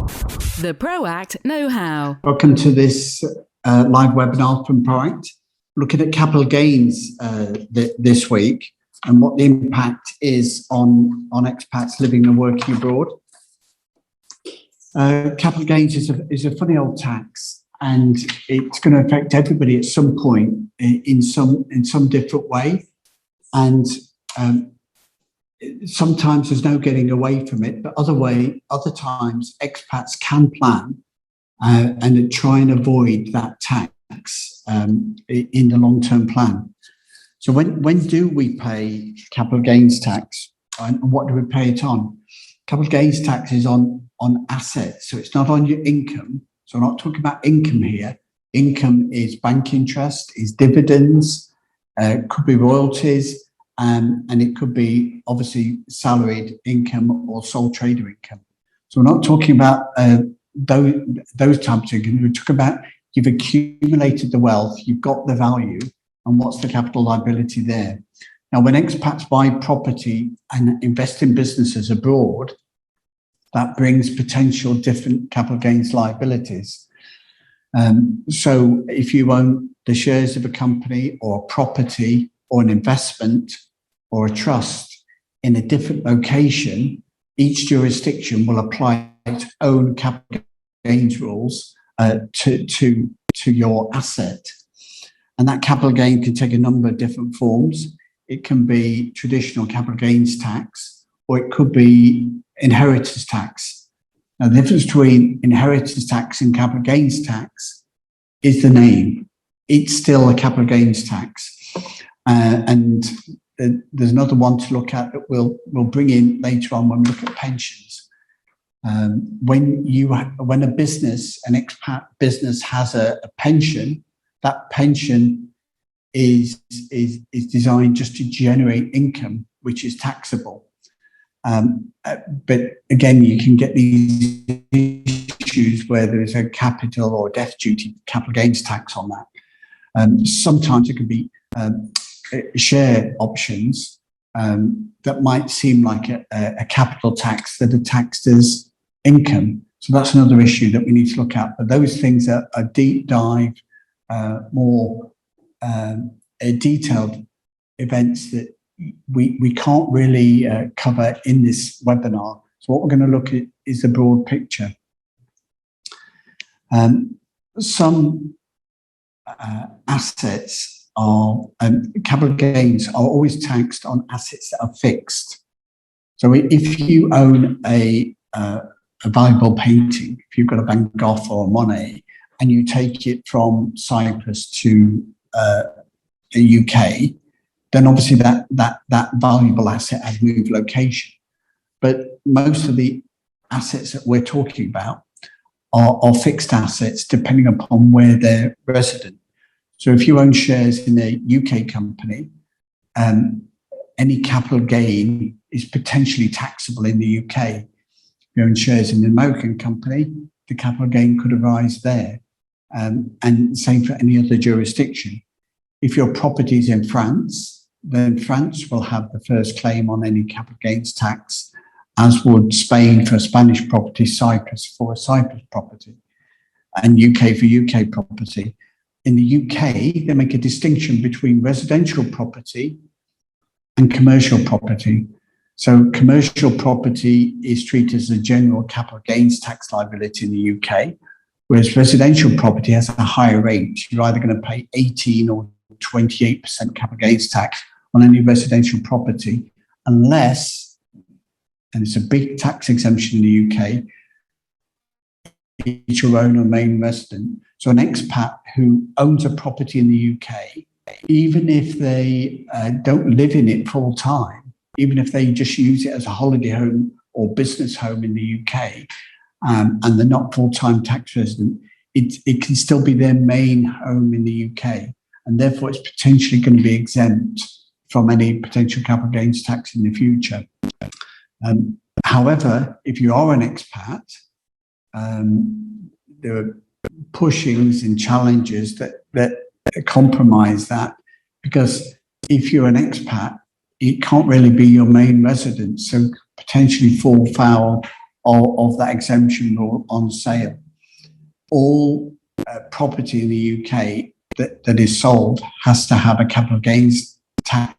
The ProAct Know-How. Welcome to this live webinar from ProAct, looking at capital gains this week and what the impact is on expats living and working abroad. Capital gains is a funny old tax, and it's going to affect everybody at some point in some different way. And sometimes there's no getting away from it, but other times expats can plan and try and avoid that tax in the long-term plan. So when do we pay capital gains tax, and what do we pay it on? Capital gains tax is on assets, so it's not on your income. So we're not talking about income here. Income is bank interest, is dividends, could be royalties, and it could be obviously salaried income or sole trader income. So we're not talking about those types of income. We're talking about you've accumulated the wealth, you've got the value, and what's the capital liability there. Now, when expats buy property and invest in businesses abroad, that brings potential different capital gains liabilities. So if you own the shares of a company or a property or an investment or a trust in a different location, each jurisdiction will apply its own capital gains rules to your asset. And that capital gain can take a number of different forms. It can be traditional capital gains tax, or it could be inheritance tax. Now, the difference between inheritance tax and capital gains tax is the name. It's still a capital gains tax. And there's another one to look at that we'll bring in later on when we look at pensions. When a business, an expat business, has a pension, that pension is designed just to generate income, which is taxable. But again, you can get these issues where there is a capital or death duty capital gains tax on that. Sometimes it can be share options that might seem like a capital tax that are taxed as income. So that's another issue that we need to look at. But those things are deep dive, more detailed events that we can't really cover in this webinar. So what we're going to look at is the broad picture. Some assets are, capital gains are always taxed on assets that are fixed. So if you own a valuable painting, if you've got a Van Gogh or a Monet, and you take it from Cyprus to the UK, then obviously that valuable asset has moved location. But most of the assets that we're talking about are fixed assets depending upon where they're resident. So if you own shares in a UK company, any capital gain is potentially taxable in the UK. If you own shares in an American company, the capital gain could arise there. And same for any other jurisdiction. If your property is in France, then France will have the first claim on any capital gains tax, as would Spain for a Spanish property, Cyprus for a Cyprus property, and UK for UK property. In the UK, they make a distinction between residential property and commercial property. So commercial property is treated as a general capital gains tax liability in the UK, whereas residential property has a higher rate. You're either going to pay 18 or 28% capital gains tax on any residential property, unless, and it's a big tax exemption in the UK, it's your own or main resident. So an expat who owns a property in the UK, even if they don't live in it full time, even if they just use it as a holiday home or business home in the UK, and they're not full-time tax resident, it can still be their main home in the UK, and therefore it's potentially going to be exempt from any potential capital gains tax in the future. However, if you are an expat, there are pushings and challenges that compromise that, because if you're an expat, it can't really be your main residence, so potentially fall foul of that exemption rule on sale. All property in the UK that is sold has to have a capital gains tax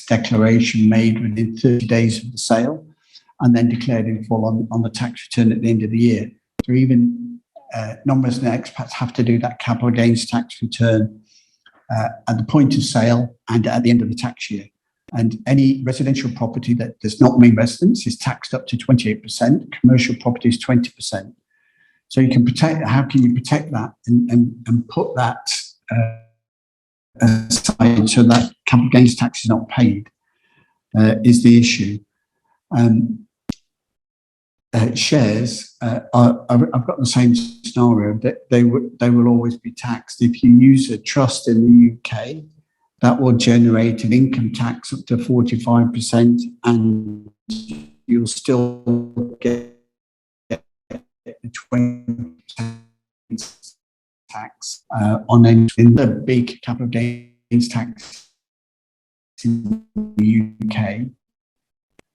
declaration made within 30 days of the sale and then declared in full on the tax return at the end of the year. So even non-resident expats have to do that capital gains tax return at the point of sale and at the end of the tax year. And any residential property that does not mean residence is taxed up to 28%. Commercial property is 20%. So you can protect. How can you protect that and put that aside so that capital gains tax is not paid? Is the issue. Shares I've got the same scenario that they will always be taxed. If you use a trust in the UK, that will generate an income tax up to 45%, and you'll still get the 20% tax on any in the big capital gains tax in the UK.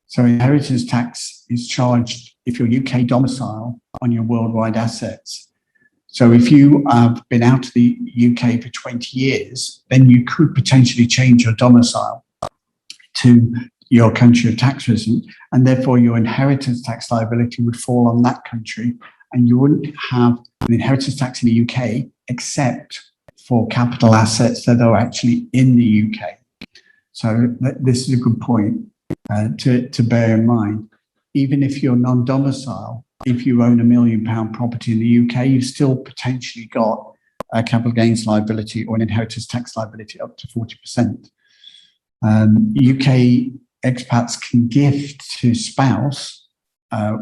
So inheritance tax is charged if you're UK domicile on your worldwide assets. So if you have been out of the UK for 20 years, then you could potentially change your domicile to your country of tax residence, and therefore your inheritance tax liability would fall on that country, and you wouldn't have an inheritance tax in the UK except for capital assets that are actually in the UK. So this is a good point to bear in mind. Even if you're non-domicile, if you own £1 million property in the UK, you've still potentially got a capital gains liability or an inheritance tax liability up to 40%. UK expats can gift to spouse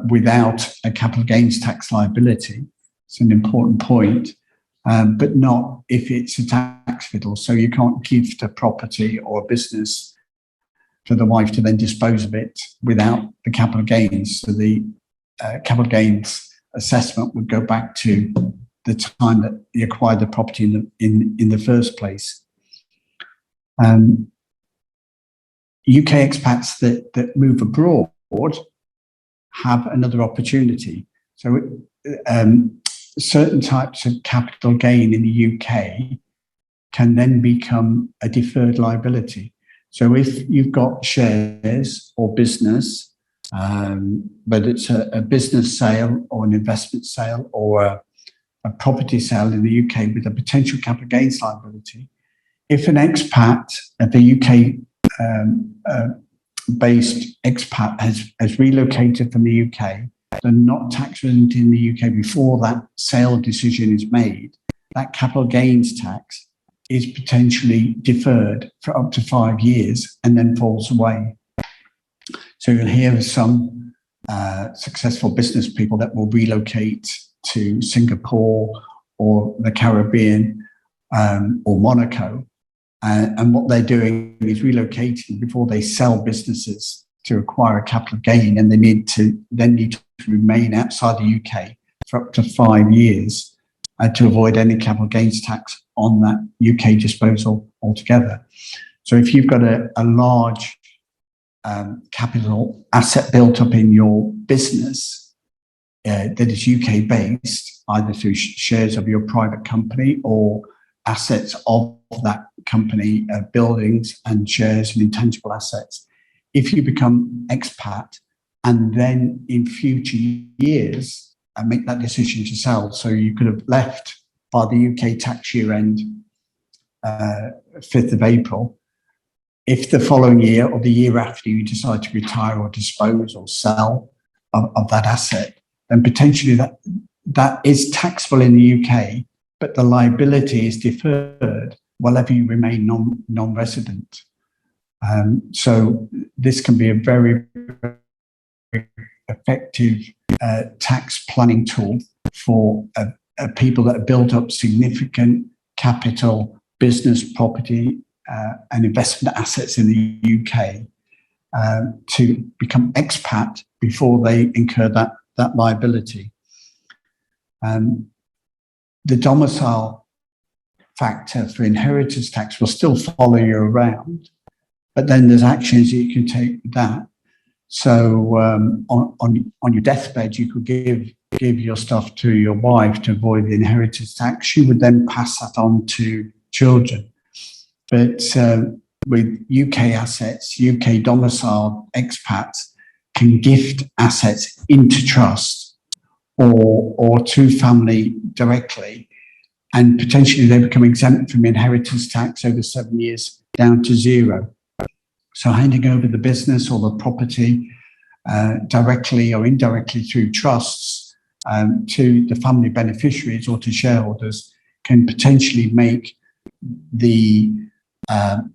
without a capital gains tax liability. It's an important point, but not if it's a tax fiddle. So you can't gift a property or a business for the wife to then dispose of it without the capital gains. So the capital gains assessment would go back to the time that you acquired the property in the first place. UK expats that move abroad have another opportunity. So certain types of capital gain in the UK can then become a deferred liability. So if you've got shares or business, but it's a business sale or an investment sale or a property sale in the UK with a potential capital gains liability, if an expat at the UK based expat has relocated from the UK, they're not tax resident in the UK before that sale decision is made, that capital gains tax is potentially deferred for up to 5 years and then falls away. So you'll hear of some successful business people that will relocate to Singapore or the Caribbean or Monaco. And what they're doing is relocating before they sell businesses to acquire a capital gain, and they need to remain outside the UK for up to 5 years to avoid any capital gains tax on that UK disposal altogether. So if you've got a large capital asset built up in your business that is UK based, either through shares of your private company or assets of that company, buildings and shares and intangible assets, if you become expat and then in future years make that decision to sell, so you could have left by the UK tax year end 5th of April, if the following year or the year after you decide to retire or dispose or sell of that asset, then potentially that is taxable in the UK, but the liability is deferred while you remain non-resident. So this can be a very, very effective tax planning tool for people that have built up significant capital, business, property, and investment assets in the UK to become expat before they incur that liability. The domicile factor for inheritance tax will still follow you around, but then there's actions you can take with that. So on your deathbed, you could give your stuff to your wife to avoid the inheritance tax. She would then pass that on to children. But with UK assets, UK domiciled expats can gift assets into trust or to family directly, and potentially they become exempt from inheritance tax over 7 years down to zero. So handing over the business or the property directly or indirectly through trusts to the family beneficiaries or to shareholders can potentially make the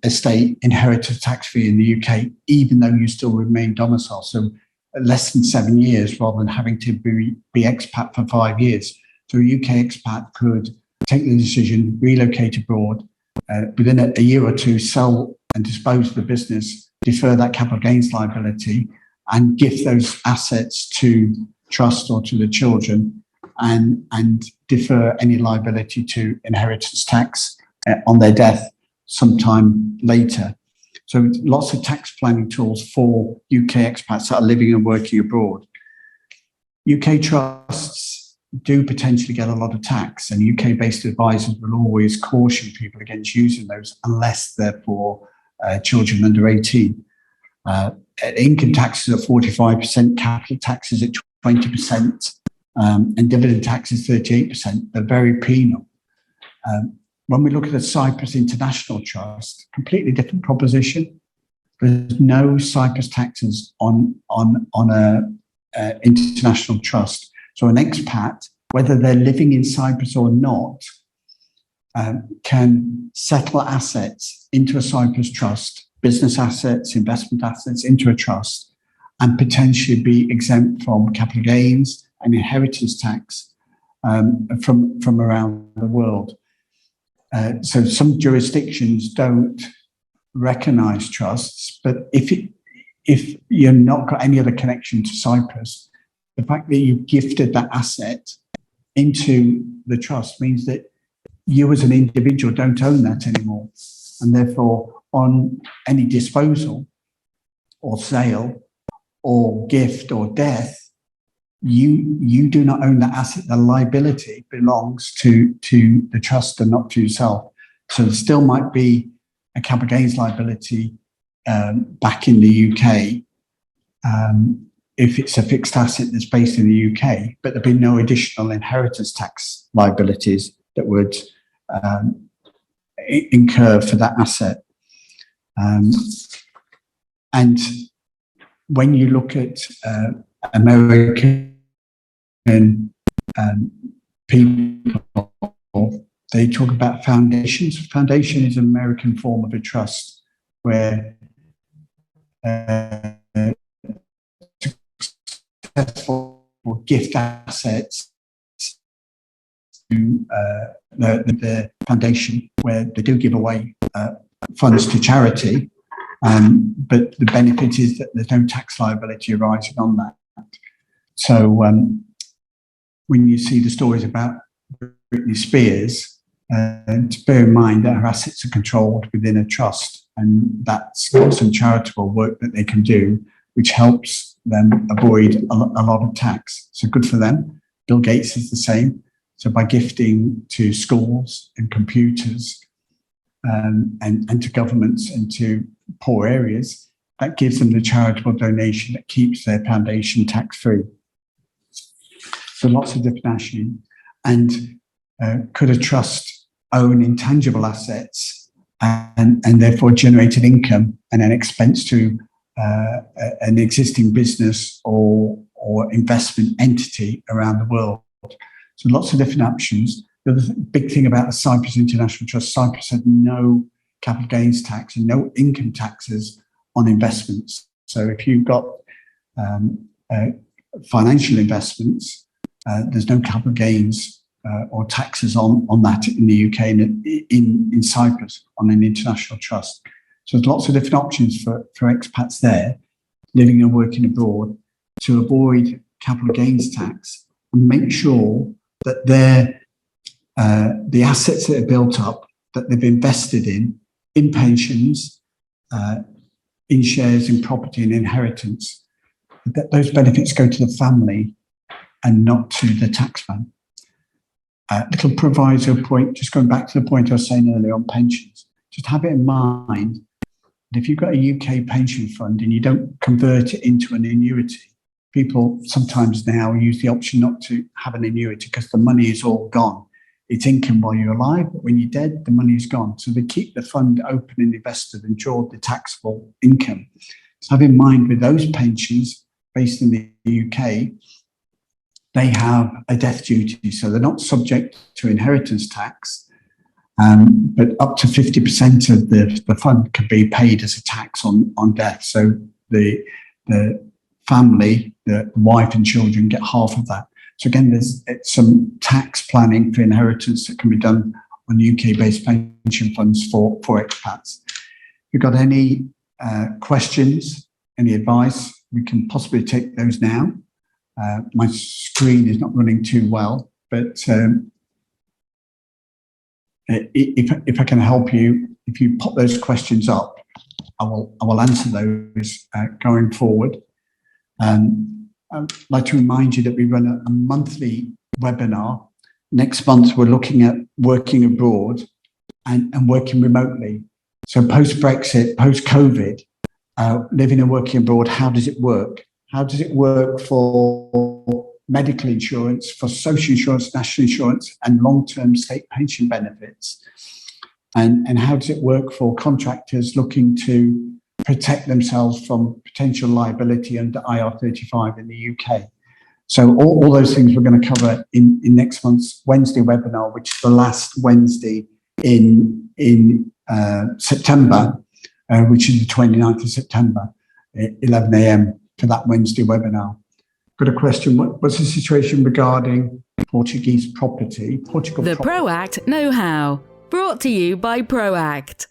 estate inheritance tax free in the UK, even though you still remain domiciled. So less than 7 years rather than having to be expat for 5 years. So a UK expat could take the decision, relocate abroad, within a year or two, sell and dispose of the business, defer that capital gains liability, and give those assets to trust or to the children, and defer any liability to inheritance tax on their death sometime later. So lots of tax planning tools for UK expats that are living and working abroad. UK trusts do potentially get a lot of tax, and UK-based advisors will always caution people against using those unless they're for children under 18. Income taxes at 45%, capital taxes at 20%, and dividend taxes 38%. They're very penal. When we look at the Cyprus International Trust, completely different proposition. There's no Cyprus taxes on a international trust. So an expat, whether they're living in Cyprus or not, can settle assets into a Cyprus trust, business assets, investment assets into a trust, and potentially be exempt from capital gains and inheritance tax from around the world. So some jurisdictions don't recognise trusts, but if you're not got any other connection to Cyprus, the fact that you gifted that asset into the trust means that you as an individual don't own that anymore. And therefore, on any disposal or sale or gift or death, you do not own that asset. The liability belongs to the trust and not to yourself. So there still might be a capital gains liability back in the UK if it's a fixed asset that's based in the UK, but there'd be no additional inheritance tax liabilities that would incur for that asset. And when you look at American people, they talk about foundations. Foundation is an American form of a trust where successful gift assets to the foundation, where they do give away funds to charity, but the benefit is that there's no tax liability arising on that. So when you see the stories about Britney Spears, to bear in mind that her assets are controlled within a trust, and that's got some charitable work that they can do, which helps them avoid a lot of tax. So good for them. Bill Gates is the same. So by gifting to schools and computers and to governments and to poor areas, that gives them the charitable donation that keeps their foundation tax free. So lots of different actions. And could a trust own intangible assets and therefore generate an income and an expense to an existing business or investment entity around the world? So lots of different options. The other big thing about the Cyprus International Trust, Cyprus had no capital gains tax and no income taxes on investments. So if you've got financial investments, there's no capital gains or taxes on that in the UK and in Cyprus on an international trust. So there's lots of different options for expats there, living and working abroad, to avoid capital gains tax and make sure that the assets that are built up, that they've invested in pensions, in shares, in property and inheritance, that those benefits go to the family and not to the taxman. Little proviso point, just going back to the point I was saying earlier on pensions, just have it in mind that if you've got a UK pension fund and you don't convert it into an annuity, people sometimes now use the option not to have an annuity because the money is all gone. It's income while you're alive, but when you're dead, the money is gone. So they keep the fund open and invested and draw the taxable income. So have in mind with those pensions based in the UK, they have a death duty. So they're not subject to inheritance tax, but up to 50% of the fund can be paid as a tax on death. So the family, the wife and children get half of that. So again, there's some tax planning for inheritance that can be done on UK-based pension funds for expats. If you've got any questions, any advice, we can possibly take those now. My screen is not running too well, but if I can help you, if you pop those questions up, I will answer those going forward. I'd like to remind you that we run a monthly webinar. Next month, we're looking at working abroad and working remotely. So post-Brexit, post-COVID, living and working abroad, how does it work? How does it work for medical insurance, for social insurance, national insurance, and long-term state pension benefits? And how does it work for contractors looking to protect themselves from potential liability under IR35 in the UK? So all those things we're going to cover in next month's Wednesday webinar, which is the last Wednesday in September, which is the 29th of September, 11 a.m. for that Wednesday webinar. Got a question. What's the situation regarding Portuguese property? The ProAct Know-How, brought to you by ProAct.